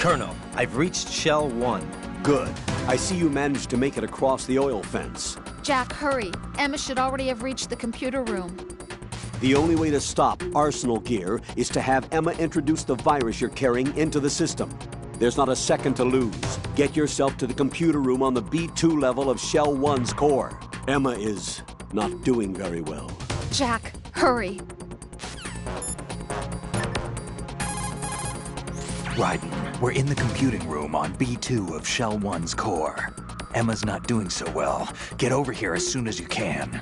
Colonel, I've reached Shell 1. Good. I see you managed to make it across the oil fence. Jack, hurry. Emma should already have reached the computer room. The only way to stop Arsenal gear is to have Emma introduce the virus you're carrying into the system. There's not a second to lose. Get yourself to the computer room on the B2 level of Shell 1's core. Emma is not doing very well. Jack, hurry. Raiden, we're in the computing room on B2 of Shell 1's core. Emma's not doing so well. Get over here as soon as you can.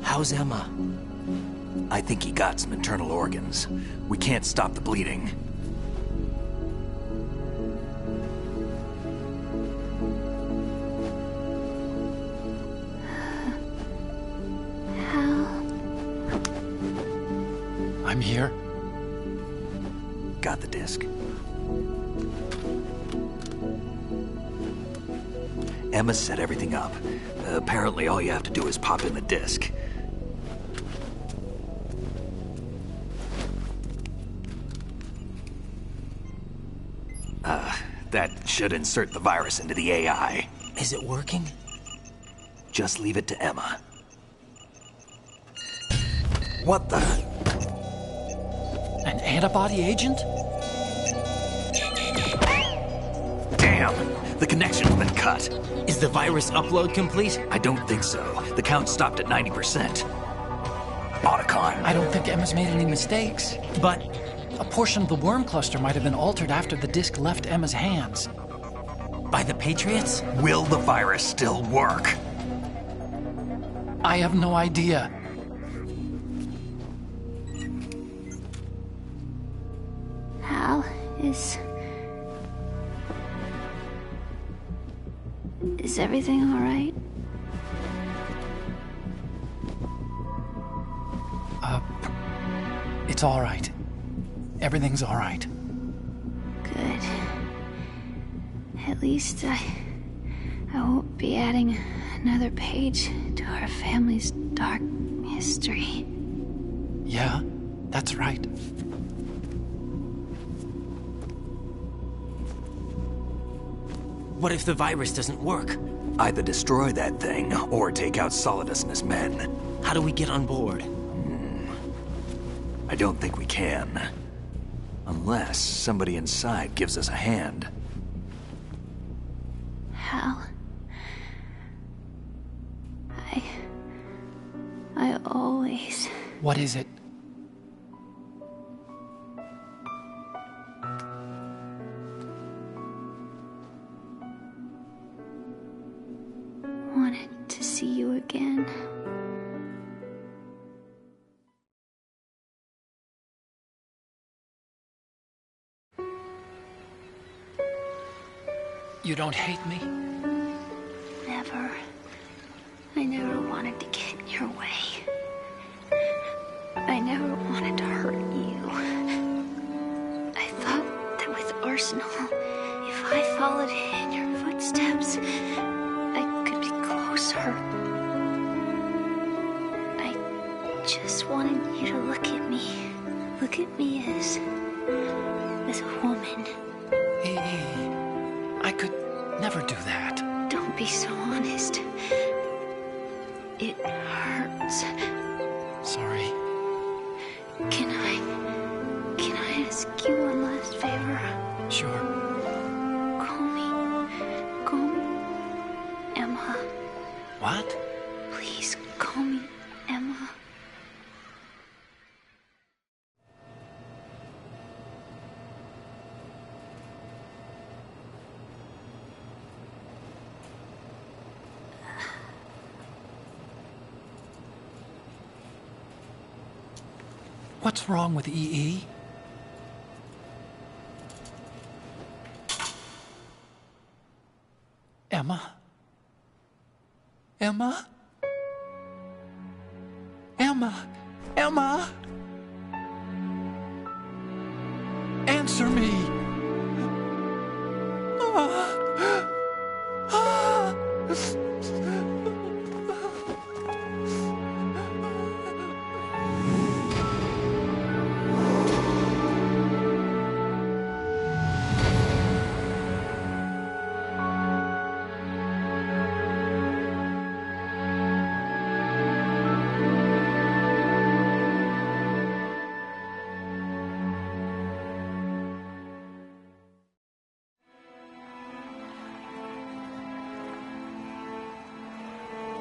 How's Emma? I think he got some internal organs. We can't stop the bleeding. I'm here. Got the disc. Emma set everything up. Apparently all you have to do is pop in the disc. That should insert the virus into the AI. Is it working? Just leave it to Emma. What the? An antibody agent? Damn! The connection's been cut. Is the virus upload complete? I don't think so. The count stopped at 90%. Otacon. I don't think Emma's made any mistakes. But a portion of the worm cluster might have been altered after the disc left Emma's hands. By the Patriots? Will the virus still work? I have no idea. Hal, is everything all right? It's all right. Everything's all right. Good. At least I won't be adding another page to our family's dark history. Yeah, that's right. What if the virus doesn't work? Either destroy that thing, or take out Solidus and his men. How do we get on board? I don't think we can. Unless somebody inside gives us a hand. Hal. I always... What is it? wanted to see you again. You don't hate me? Never. I never wanted to get in your way. I never wanted to hurt you. I thought that with Arsenal, if I followed in your footsteps, I could be closer. I just wanted you to look at me. Look at me as a woman. I could never do that. Don't be so honest. It hurts. Sorry. Can I ask you one last favor? Sure. Call me Emma. What? Please call me Emma. What's wrong with EE? Emma? Emma? Emma? Emma? Answer me!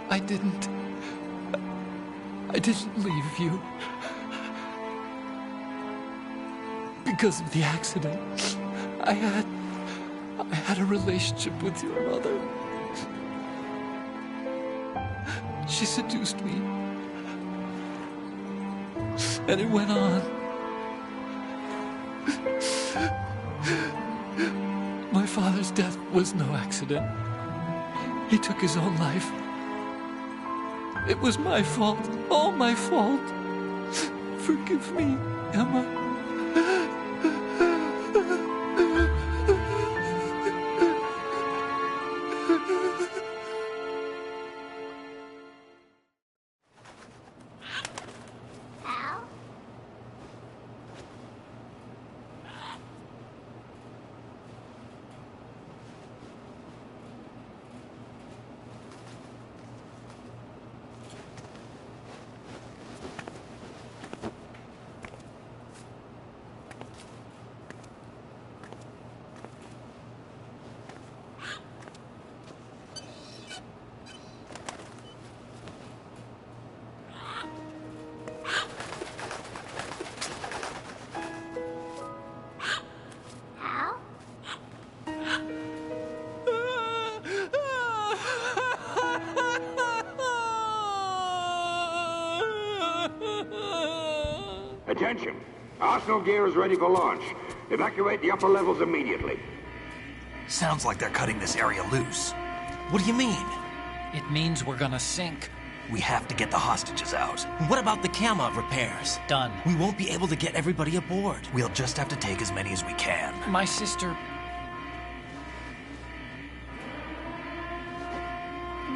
I didn't leave you. Because of the accident, I had a relationship with your mother. She seduced me. And it went on. My father's death was no accident. He took his own life. It was my fault, all my fault. Forgive me, Emma. Attention! Arsenal gear is ready for launch. Evacuate the upper levels immediately. Sounds like they're cutting this area loose. What do you mean? It means we're gonna sink. We have to get the hostages out. What about the cama repairs? Done. We won't be able to get everybody aboard. We'll just have to take as many as we can. My sister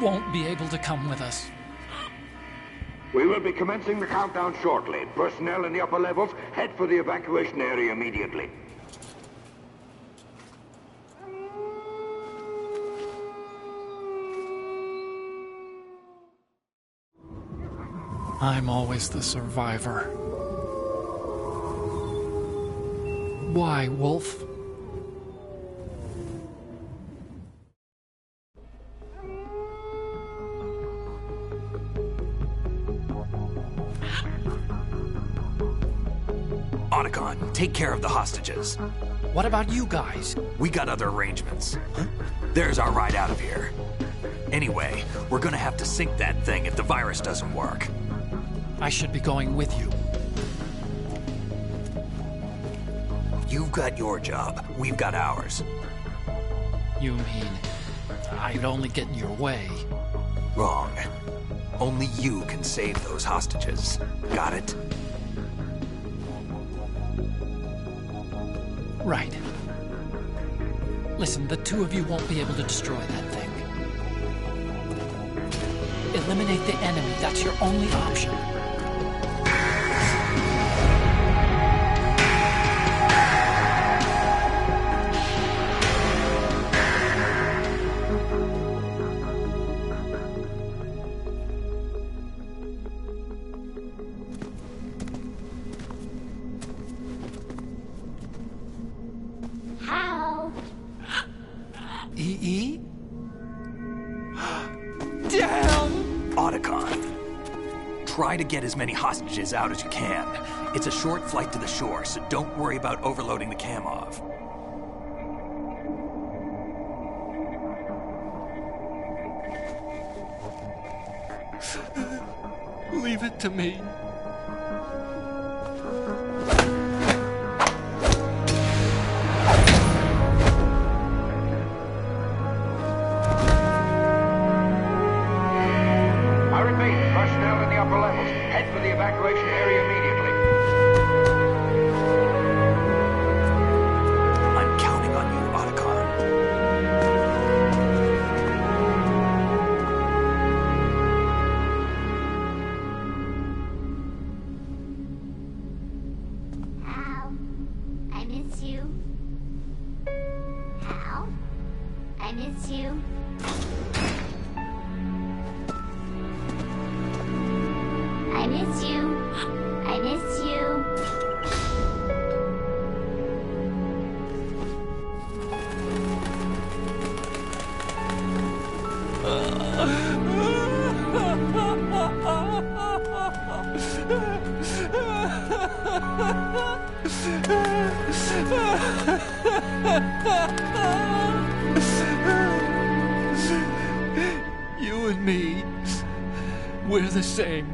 won't be able to come with us. We will be commencing the countdown shortly. Personnel in the upper levels, head for the evacuation area immediately. I'm always the survivor. Why, Wolf? Otacon, take care of the hostages. What about you guys? We got other arrangements. There's our ride out of here. Anyway, we're gonna have to sink that thing if the virus doesn't work. I should be going with you. You've got your job, we've got ours. You mean I'd only get in your way? Wrong. Only you can save those hostages. Got it? Right. Listen, the two of you won't be able to destroy that thing. Eliminate the enemy. That's your only option. EE? Damn! Otacon, try to get as many hostages out as you can. It's a short flight to the shore, so don't worry about overloading the Kamov. Leave it to me. Personnel in the upper levels, head for the evacuation area immediately. I'm counting on you, Otacon. Hal, I miss you. Hal, I miss you. I miss you. I miss you. You and me, we're the same.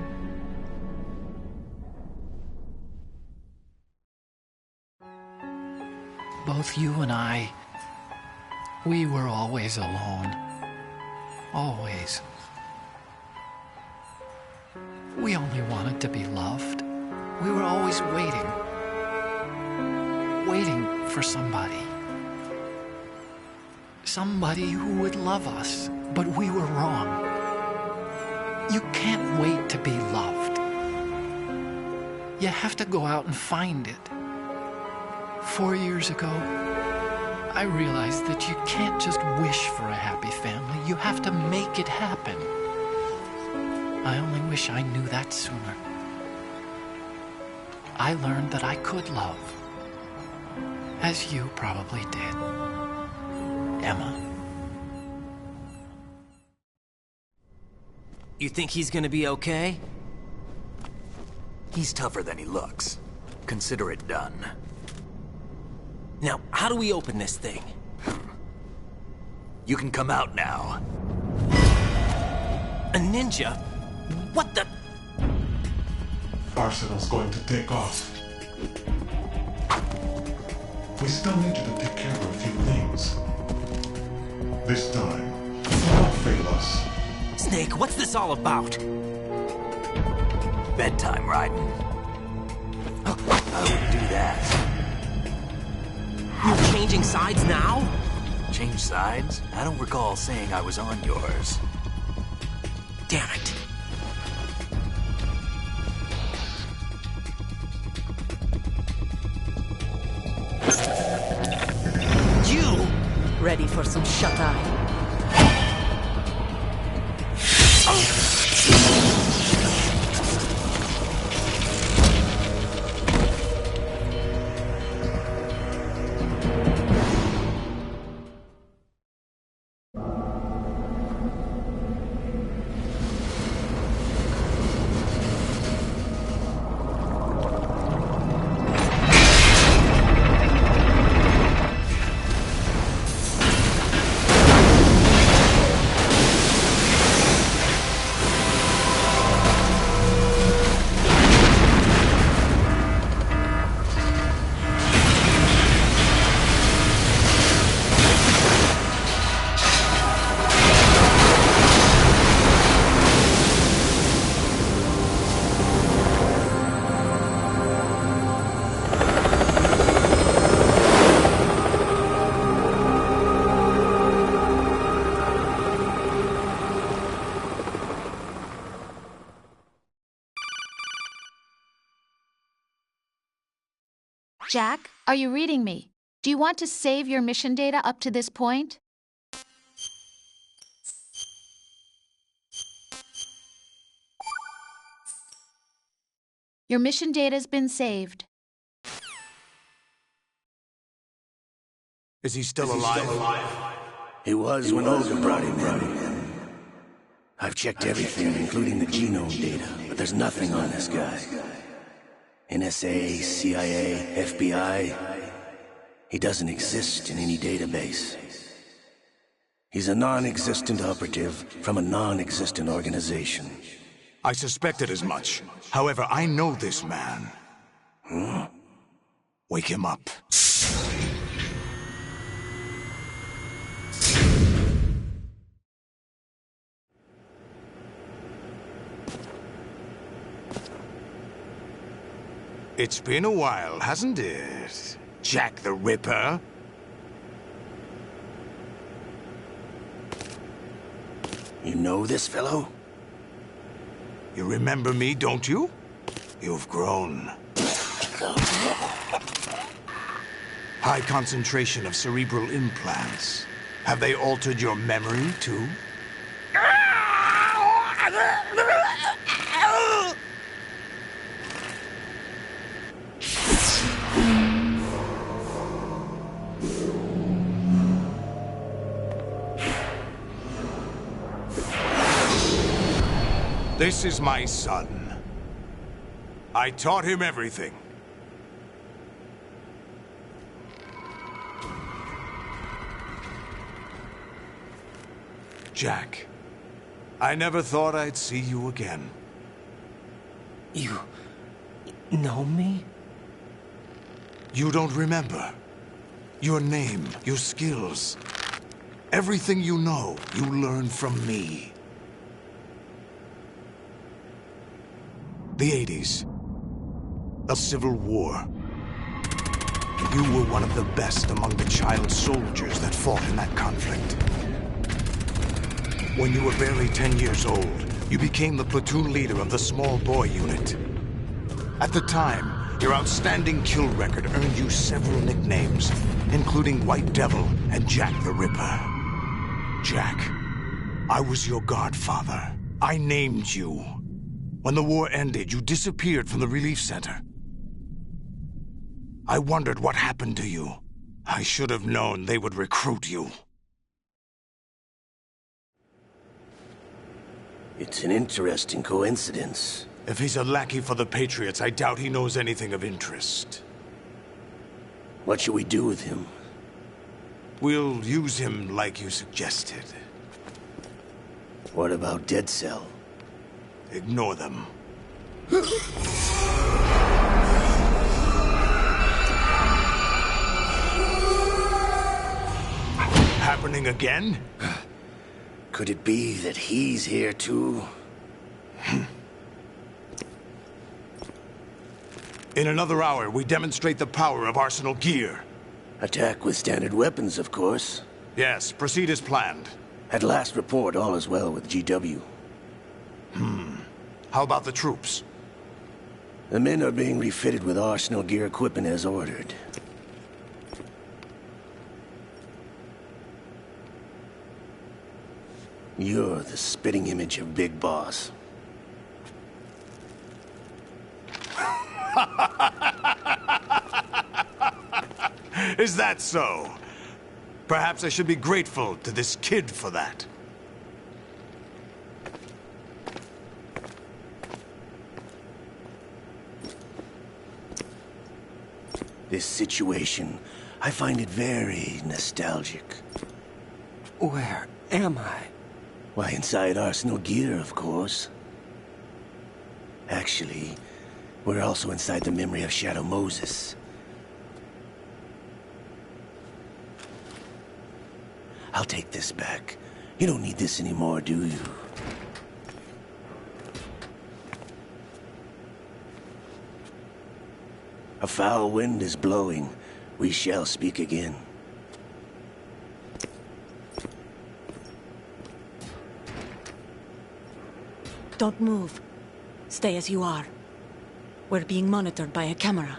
Both you and I, we were always alone. Always. We only wanted to be loved. We were always waiting. Waiting for somebody. Somebody who would love us. But we were wrong. You can't wait to be loved. You have to go out and find it. 4 years ago, I realized that you can't just wish for a happy family. You have to make it happen. I only wish I knew that sooner. I learned that I could love, as you probably did, Emma. You think he's gonna be okay? He's tougher than he looks. Consider it done. Now, how do we open this thing? You can come out now. A ninja? What the? Arsenal's going to take off. We still need you to take care of a few things. This time, don't fail us. Snake, what's this all about? Bedtime, Raiden. I wouldn't do that. You're changing sides now? Change sides? I don't recall saying I was on yours. Damn it. You! Ready for some shut-eye? Jack, are you reading me? Do you want to save your mission data up to this point? Your mission data's been saved. Is he still alive? He was when Olga brought him in. I've checked everything, including the genome data, but there's nothing on this guy. NSA, CIA, FBI. He doesn't exist in any database. He's a non-existent operative from a non-existent organization. I suspected as much. However, I know this man. Wake him up. It's been a while, hasn't it? Jack the Ripper? You know this fellow? You remember me, don't you? You've grown. High concentration of cerebral implants. Have they altered your memory, too? This is my son. I taught him everything. Jack, I never thought I'd see you again. You know me? You don't remember. Your name, your skills. Everything you know, you learned from me. The 80s. The Civil War. You were one of the best among the child soldiers that fought in that conflict. When you were barely 10 years old, you became the platoon leader of the Small Boy Unit. At the time, your outstanding kill record earned you several nicknames, including White Devil and Jack the Ripper. Jack, I was your godfather. I named you. When the war ended, you disappeared from the relief center. I wondered what happened to you. I should have known they would recruit you. It's an interesting coincidence. If he's a lackey for the Patriots, I doubt he knows anything of interest. What should we do with him? We'll use him like you suggested. What about Dead Cell? Ignore them. Happening again? Could it be that he's here too? In another hour, we demonstrate the power of Arsenal gear. Attack with standard weapons, of course. Yes, proceed as planned. At last report, all is well with GW. How about the troops? The men are being refitted with Arsenal gear equipment as ordered. You're the spitting image of Big Boss. Is that so? Perhaps I should be grateful to this kid for that. This situation, I find it very nostalgic. Where am I? Why, inside Arsenal gear, of course. Actually, we're also inside the memory of Shadow Moses. I'll take this back. You don't need this anymore, do you? A foul wind is blowing. We shall speak again. Don't move. Stay as you are. We're being monitored by a camera.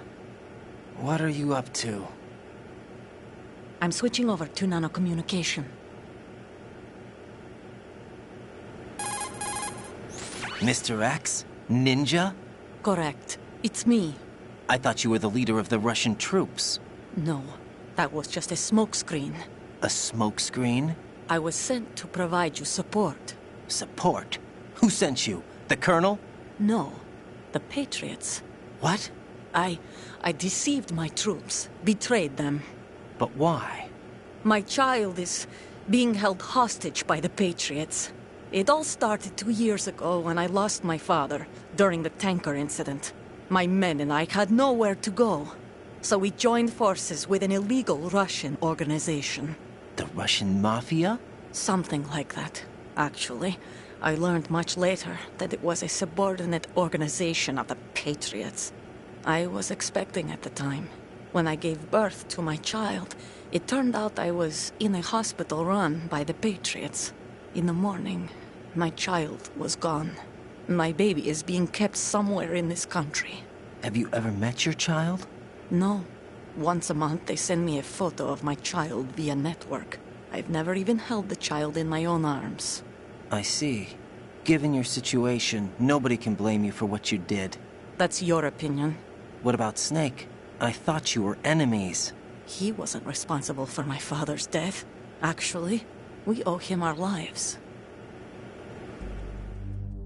What are you up to? I'm switching over to nanocommunication. Mr. X? Ninja? Correct. It's me. I thought you were the leader of the Russian troops. No, that was just a smokescreen. A smokescreen? I was sent to provide you support. Support? Who sent you? The Colonel? No, the Patriots. What? I deceived my troops, betrayed them. But why? My child is being held hostage by the Patriots. It all started 2 years ago when I lost my father during the tanker incident. My men and I had nowhere to go, so we joined forces with an illegal Russian organization. The Russian Mafia? Something like that, actually. I learned much later that it was a subordinate organization of the Patriots. I was expecting at the time. When I gave birth to my child, it turned out I was in a hospital run by the Patriots. In the morning, my child was gone. My baby is being kept somewhere in this country. Have you ever met your child? No. Once a month, they send me a photo of my child via network. I've never even held the child in my own arms. I see. Given your situation, nobody can blame you for what you did. That's your opinion. What about Snake? I thought you were enemies. He wasn't responsible for my father's death. Actually, we owe him our lives.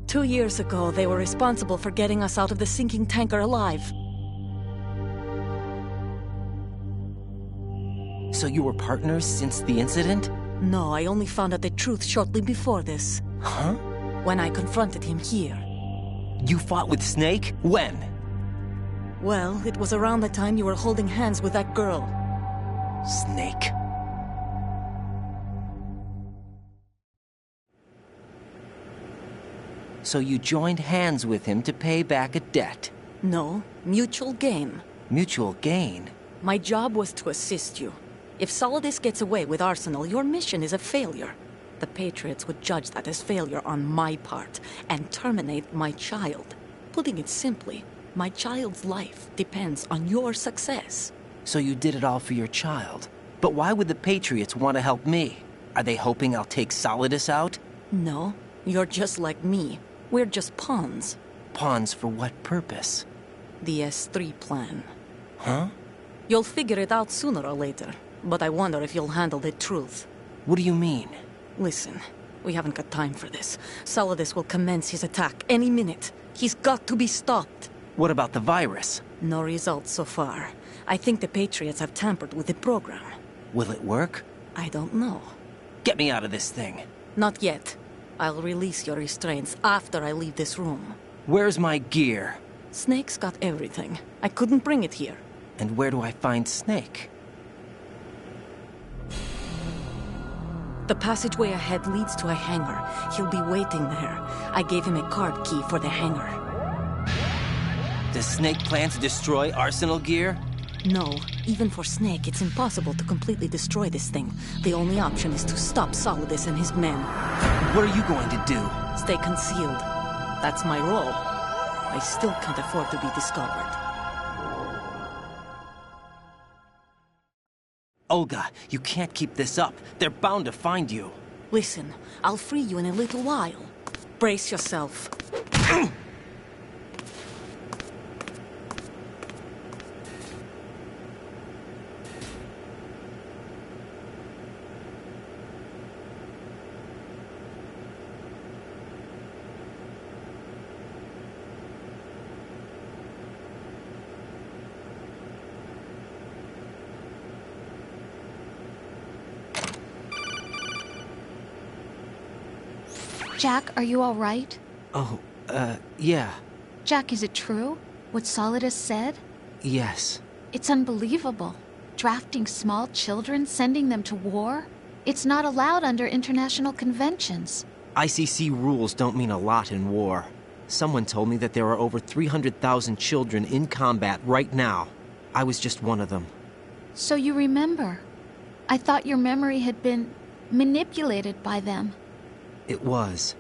2 years ago, they were responsible for getting us out of the sinking tanker alive. So you were partners since the incident? No, I only found out the truth shortly before this. Huh? When I confronted him here. You fought with Snake? When? Well, it was around the time you were holding hands with that girl. Snake. So you joined hands with him to pay back a debt? No, mutual gain. Mutual gain? My job was to assist you. If Solidus gets away with Arsenal, your mission is a failure. The Patriots would judge that as failure on my part and terminate my child. Putting it simply, my child's life depends on your success. So you did it all for your child. But why would the Patriots want to help me? Are they hoping I'll take Solidus out? No, you're just like me. We're just pawns. Pawns for what purpose? The S3 plan. Huh? You'll figure it out sooner or later, but I wonder if you'll handle the truth. What do you mean? Listen, we haven't got time for this. Solidus will commence his attack any minute. He's got to be stopped. What about the virus? No results so far. I think the Patriots have tampered with the program. Will it work? I don't know. Get me out of this thing. Not yet. I'll release your restraints after I leave this room. Where's my gear? Snake's got everything. I couldn't bring it here. And where do I find Snake? The passageway ahead leads to a hangar. He'll be waiting there. I gave him a card key for the hangar. Does Snake plan to destroy Arsenal gear? No. Even for Snake, it's impossible to completely destroy this thing. The only option is to stop Solidus and his men. What are you going to do? Stay concealed. That's my role. I still can't afford to be discovered. Olga, you can't keep this up. They're bound to find you. Listen, I'll free you in a little while. Brace yourself. Jack, are you all right? Oh, yeah. Jack, is it true? What Solidus said? Yes. It's unbelievable. Drafting small children, sending them to war? It's not allowed under international conventions. ICC rules don't mean a lot in war. Someone told me that there are over 300,000 children in combat right now. I was just one of them. So you remember. I thought your memory had been manipulated by them. It was,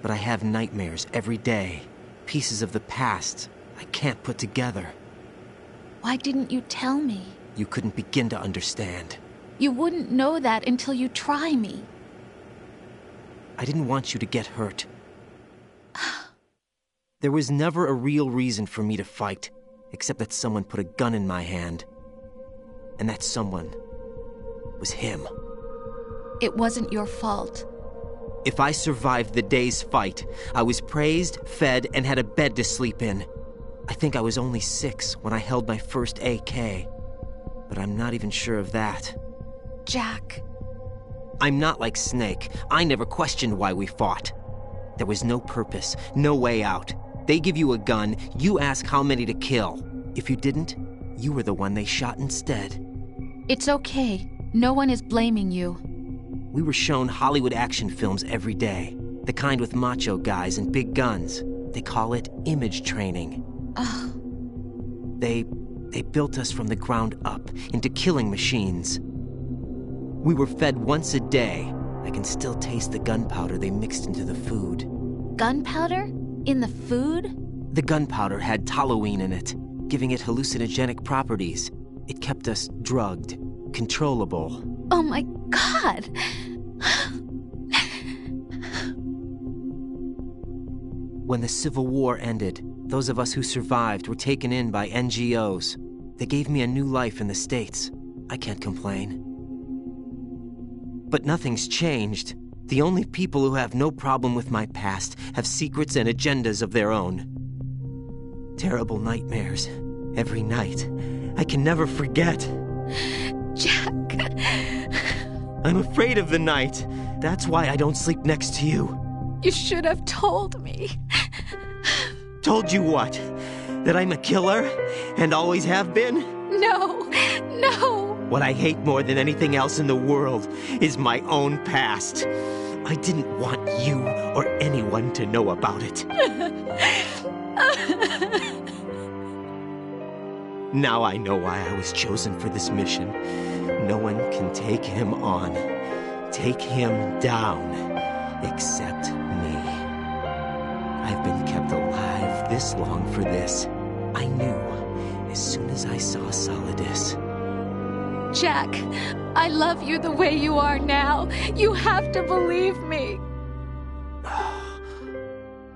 but I have nightmares every day. Pieces of the past I can't put together. Why didn't you tell me? You couldn't begin to understand. You wouldn't know that until you try me. I didn't want you to get hurt. There was never a real reason for me to fight, except that someone put a gun in my hand. And that someone was him. It wasn't your fault. If I survived the day's fight, I was praised, fed, and had a bed to sleep in. I think I was only 6 when I held my first AK. But I'm not even sure of that. Jack. I'm not like Snake. I never questioned why we fought. There was no purpose, no way out. They give you a gun, you ask how many to kill. If you didn't, you were the one they shot instead. It's okay. No one is blaming you. We were shown Hollywood action films every day. The kind with macho guys and big guns. They call it image training. Ugh. They built us from the ground up into killing machines. We were fed once a day. I can still taste the gunpowder they mixed into the food. Gunpowder? In the food? The gunpowder had toluene in it, giving it hallucinogenic properties. It kept us drugged, controllable. Oh my God! When the Civil War ended, those of us who survived were taken in by NGOs. They gave me a new life in the States. I can't complain. But nothing's changed. The only people who have no problem with my past have secrets and agendas of their own. Terrible nightmares. Every night. I can never forget. Jack. I'm afraid of the night. That's why I don't sleep next to you. You should have told me. Told you what? That I'm a killer? And always have been? No. No. What I hate more than anything else in the world is my own past. I didn't want you or anyone to know about it. Now I know why I was chosen for this mission. No one can take him on, take him down, except me. I've been kept alive this long for this. I knew as soon as I saw Solidus. Jack, I love you the way you are now. You have to believe me.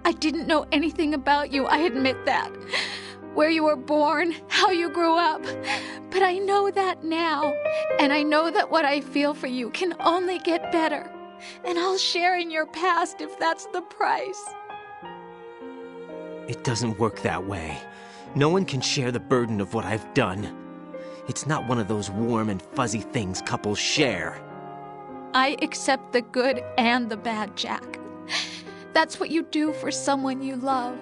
I didn't know anything about you, I admit that. Where you were born, how you grew up. But I know that now. And I know that what I feel for you can only get better. And I'll share in your past if that's the price. It doesn't work that way. No one can share the burden of what I've done. It's not one of those warm and fuzzy things couples share. I accept the good and the bad, Jack. That's what you do for someone you love.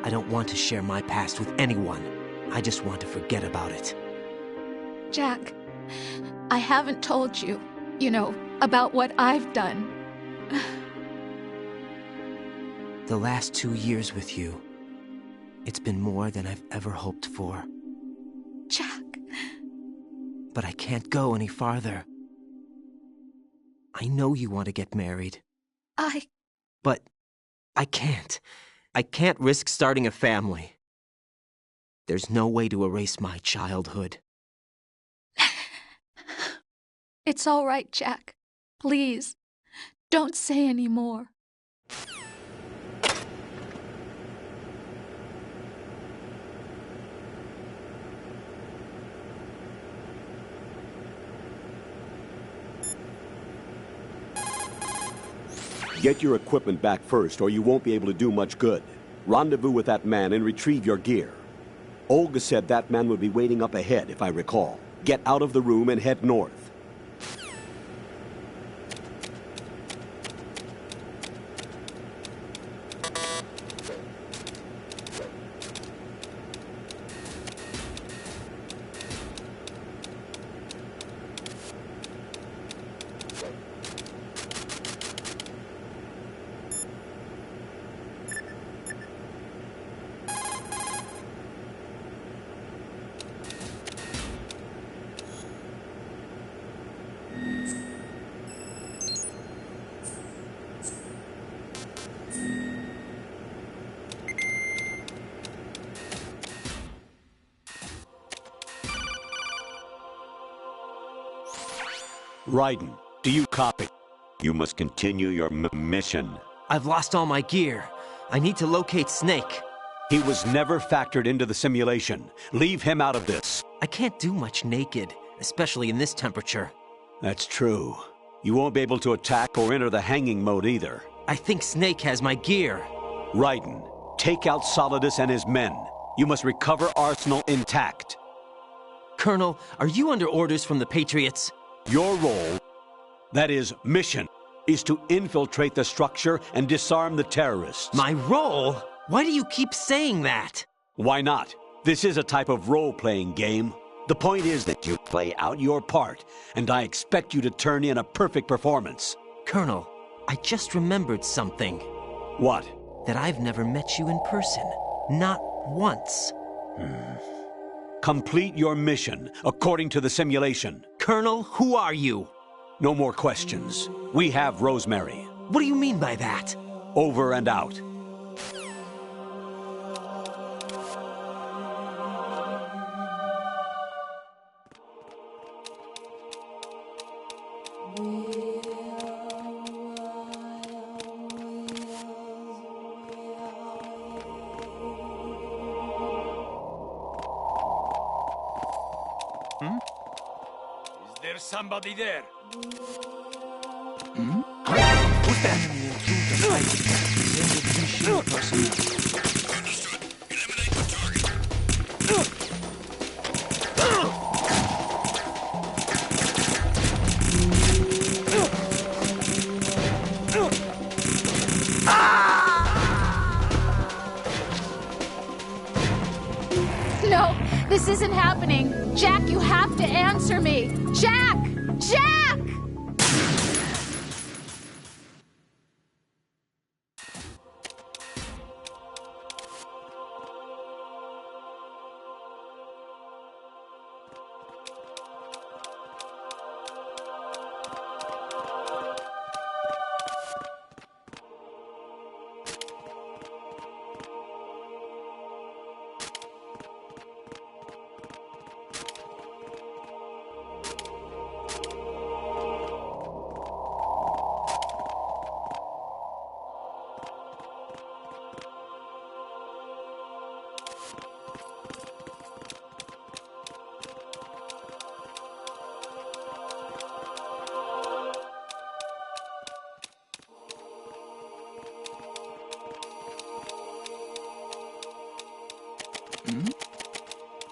I don't want to share my past with anyone. I just want to forget about it. Jack, I haven't told you, about what I've done. The last 2 years with you, it's been more than I've ever hoped for. Jack. But I can't go any farther. I know you want to get married. But I can't. I can't risk starting a family. There's no way to erase my childhood. It's all right, Jack. Please, don't say any more. Get your equipment back first, or you won't be able to do much good. Rendezvous with that man and retrieve your gear. Olga said that man would be waiting up ahead, if I recall. Get out of the room and head north. Raiden, do you copy? You must continue your mission. I've lost all my gear. I need to locate Snake. He was never factored into the simulation. Leave him out of this. I can't do much naked, especially in this temperature. That's true. You won't be able to attack or enter the hanging mode either. I think Snake has my gear. Raiden, take out Solidus and his men. You must recover Arsenal intact. Colonel, are you under orders from the Patriots? Your role, that is, mission, is to infiltrate the structure and disarm the terrorists. My role? Why do you keep saying that? Why not? This is a type of role-playing game. The point is that you play out your part, and I expect you to turn in a perfect performance. Colonel, I just remembered something. What? That I've never met you in person. Not once. Complete your mission, according to the simulation. Colonel, who are you? No more questions. We have Rosemary. What do you mean by that? Over and out. Is there somebody there? Who's that? No, this isn't happening. Jack, you have to answer me. Jack! Jack!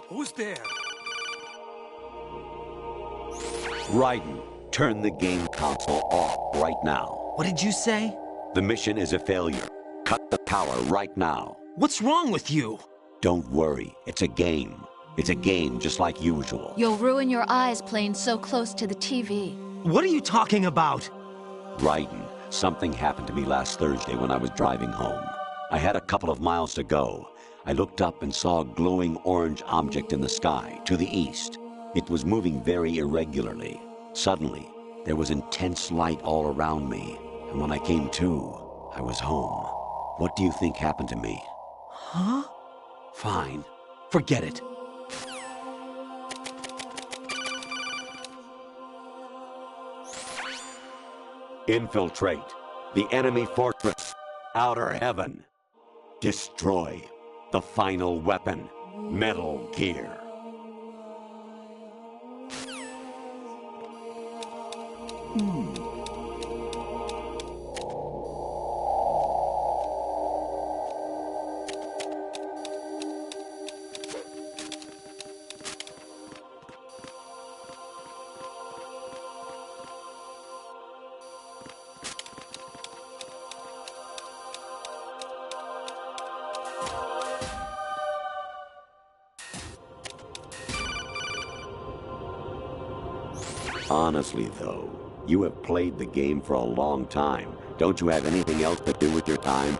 Who's there? Raiden, turn the game console off right now. What did you say? The mission is a failure. Cut the power right now. What's wrong with you? Don't worry, it's a game. It's a game just like usual. You'll ruin your eyes playing so close to the TV. What are you talking about? Raiden, something happened to me last Thursday when I was driving home. I had a couple of miles to go. I looked up and saw a glowing orange object in the sky, to the east. It was moving very irregularly. Suddenly, there was intense light all around me, and when I came to, I was home. What do you think happened to me? Huh? Fine. Forget it. Infiltrate the enemy fortress, Outer Heaven. Destroy the final weapon, Metal Gear. Honestly, though, you have played the game for a long time. Don't you have anything else to do with your time?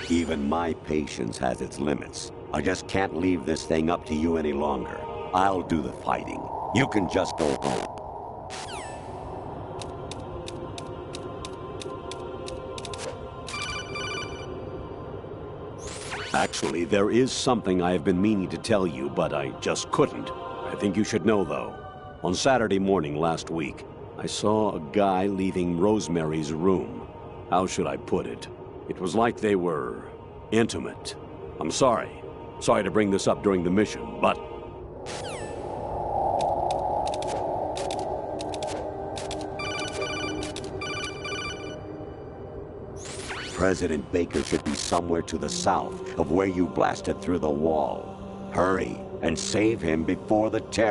Even my patience has its limits. I just can't leave this thing up to you any longer. I'll do the fighting. You can just go home. Actually, there is something I have been meaning to tell you, but I just couldn't. I think you should know, though. On Saturday morning last week, I saw a guy leaving Rosemary's room. How should I put it? It was like they were intimate. I'm sorry. Sorry to bring this up during the mission, but... President Baker should be somewhere to the south of where you blasted through the wall. Hurry and save him before the terror.